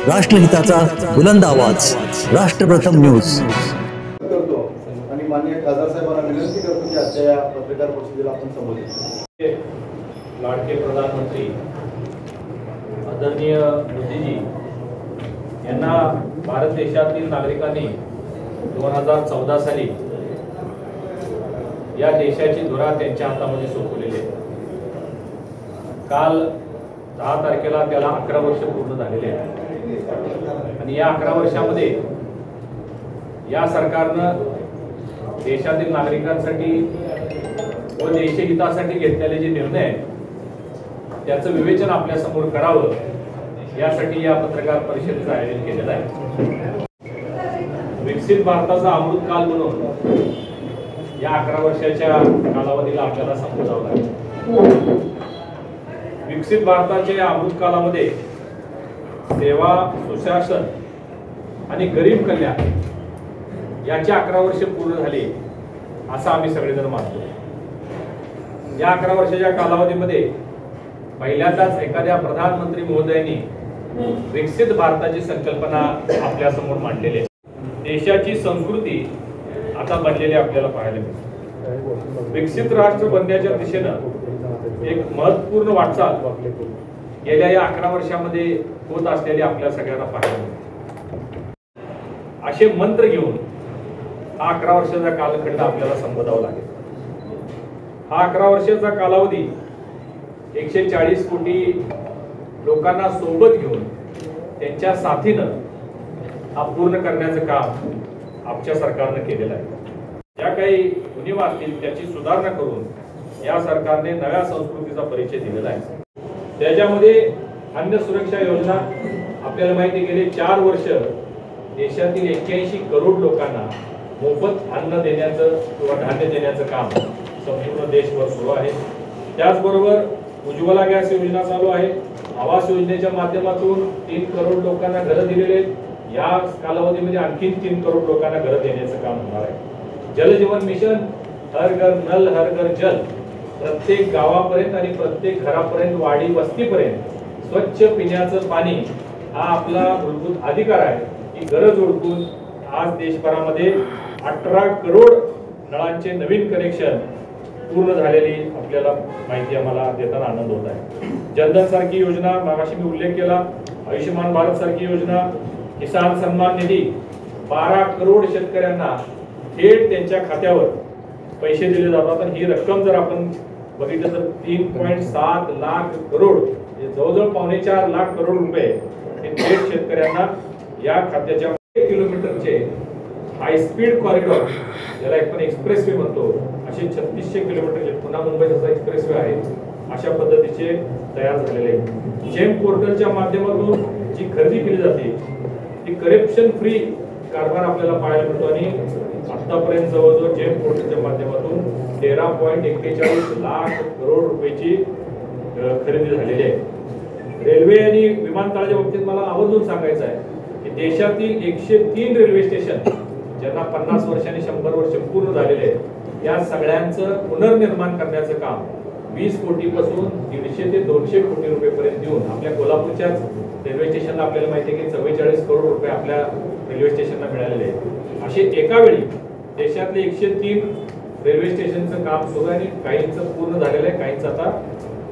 राष्ट्रहिताचा बुलंद आवाज, राष्ट्रप्रथम न्यूज करतो आणि माननीय खासदार साहेबांना विनंती करतो की आजच्या या पत्रकार परिषदेला आपण संबोधित. लाडके प्रधानमंत्री आदरणीय मोदीजी यांना भारत देशातील नागरिकांनी 2014 साली या देशाची धुरा त्यांच्या हातामध्ये सोपवलेली आहे. काल 10 तारखेला त्याला 11 वर्ष पूर्ण झालेले आहेत आणि या 11 वर्षामध्ये या सरकारनं देशातील नागरिकांसाठी व देशहितासाठी घेतलेले जे निर्णय आहेत त्याचं विवेचन आपल्या समोर करावं यासाठी या पत्रकार परिषदेचं आयोजन केलेलं आहे. विकसित भारताचा अमृतकाल म्हणून या 11 वर्षाच्या कालावधीला आपल्याला संबोधावं लागेल. विकसित भारताच्या या अमृतकालामध्ये सेवा, सुशासन आणि गरीब कल्याण याची 11 वर्ष पूर्ण झाली असं आम्ही सगळेजण मानतो. या 11 वर्षाच्या कालावधीमध्ये पहिल्यांदाच एखाद्या प्रधानमंत्री महोदयांनी विकसित भारताची संकल्पना आपल्या समोर मांडलेली आहे. देशाची संस्कृती आता बनलेली आपल्याला पाहायला मिळते. विकसित राष्ट्र बनण्याच्या दिशेनं एक महत्वपूर्ण वाटचाल गेल्या या 11 वर्षामध्ये होत असलेली आपल्या सगळ्यांना पाहायला मिळते. असे मंत्र घेऊन हा 11 वर्षाचा कालखंड आपल्याला संबोधावा लागेल. हा 11 वर्षाचा कालावधी 140 कोटी लोकांना सोबत घेऊन त्यांच्या साथीनं हा पूर्ण करण्याचं काम आमच्या सरकारनं केलेलं आहे. ज्या काही उणिवा असतील त्याची सुधारणा करून या सरकारने नव्या संस्कृतीचा परिचय दिलेला आहे. त्याच्यामध्ये अन्न सुरक्षा योजना आपल्याला माहिती गेले 4 वर्ष देशातील 81 करोड लोकांना मोफत अन्न देण्याचं किंवा धान्य देण्याचं काम संपूर्ण देशभर सुरू आहे. त्याचबरोबर उज्ज्वला गॅस योजना चालू आहे. आवास योजनेच्या माध्यमातून 3 करोड लोकांना घरं दिलेले आहेत. या कालावधीमध्ये आणखी 3 करोड लोकांना घरं देण्याचं काम होणार आहे. जल जीवन मिशन, हर घर नल हर घर जल, प्रत्येक गावापर्यंत आणि प्रत्येक घरापर्यंत, वाडी वस्तीपर्यंत स्वच्छ पिण्याचं पाणी हा आपला मूलभूत अधिकार आहे. ही गरज ओळखून आज देशभरामध्ये 18 करोड नळांचे नवीन कनेक्शन पूर्ण झालेली आपल्याला माहिती आम्हाला देताना आनंद होत आहे. जनधन सारखी योजना मागाशी मी उल्लेख केला, आयुष्यमान भारत सारखी योजना, किसान सन्मान निधी, 12 करोड शेतकऱ्यांना थेट त्यांच्या खात्यावर पैसे दिले जातात. आणि ही रक्कम जर आपण बघितलं तर 3.7 लाख करोड, जवळजवळ 4.25 लाख करोड रुपये हे थेट शेतकऱ्यांना या खात्याच्या किलोमीटरचे हाय स्पीड कॉरिडॉर, ज्याला आपण एक्सप्रेसवे म्हणतो, असे 3600 किलोमीटरचे पुन्हा मुंबई जसा एक्सप्रेसवे आहे अशा पद्धतीचे तयार झालेले आहेत. जेम पोर्टलच्या माध्यमातून जी खरेदी केली जाते ती करप्शन फ्री कारभार आपल्याला पाहायला मिळतो. आणि आतापर्यंत जवळजवळ जेम पोर्टलच्या माध्यमातून 13.41 लाख करोड रुपयाची खरेदी झालेली आहे. रेल्वे आणि विमानतळाच्या बाबतीत मला आवर्जून सांगायचं आहे की देशातील 103 रेल्वे स्टेशन ज्यांना 50 वर्ष आणि 100 वर्ष पूर्ण झालेले आहेत, या सगळ्यांचं पुनर्निर्माण करण्याचं काम 20 कोटीपासून 150 ते 200 कोटी रुपयेपर्यंत देऊन आपल्या कोल्हापूरच्याच रेल्वे स्टेशनला आपल्याला माहिती आहे की 44 करोड रुपये आपल्या रेल्वे स्टेशनला मिळालेले आहेत. असे एका वेळी देशातले 103 रेल्वे स्टेशनचं काम सुरू आहे आणि काहींचं पूर्ण झालेलं आहे, काहींचं आता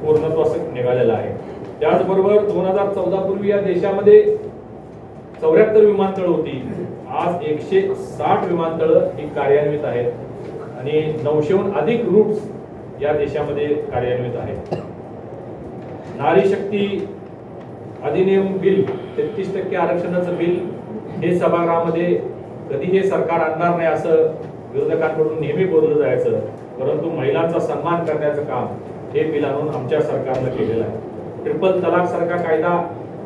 पूर्णत्वास निघालेलं आहे. त्याचबरोबर 2014 पूर्वी या देशामध्ये 74 विमानतळ होती. आज 160 विमानतळं ही कार्यान्वित आहेत आणि 900हून अधिक रूट्स या देशामध्ये कार्यान्वित आहेत. नारी शक्ती अधिनियम बिल, 33% आरक्षणाचं बिल हे सभागृहामध्ये कधी हे सरकार आणणार नाही असं विरोधकांकडून नेहमी बोललं जायचं, परंतु महिलांचा सन्मान करण्याचं काम हे बिल आणून आमच्या सरकारनं केलेलं आहे. ट्रिपल तलाक सारखा कायदा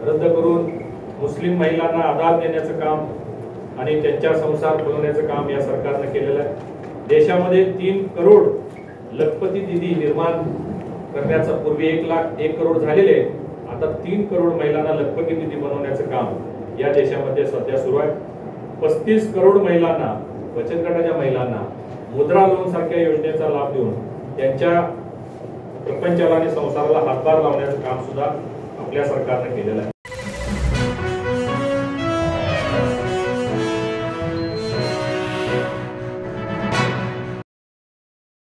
रद्द करून मुस्लिम महिलांना आधार देण्याचं काम आणि त्यांच्या संसार फुलवण्याचं काम या सरकारनं केलेलं आहे. देशामध्ये 3 करोड लखपती दिदी निर्माण करण्याचं पूर्वी 1 करोड झालेले, आता 3 करोड महिलांना लखपती दिदी बनवण्याचं काम या देशामध्ये सध्या सुरू आहे. 35 करोड महिलांना, बचत गटाच्या महिलांना मुद्रा लोन सारख्या योजनेचा लाभ देऊन त्यांच्या प्रपंचाला आणि संसाराला हातभार लावण्याचं काम सुद्धा आपल्या सरकारने केलेलं आहे.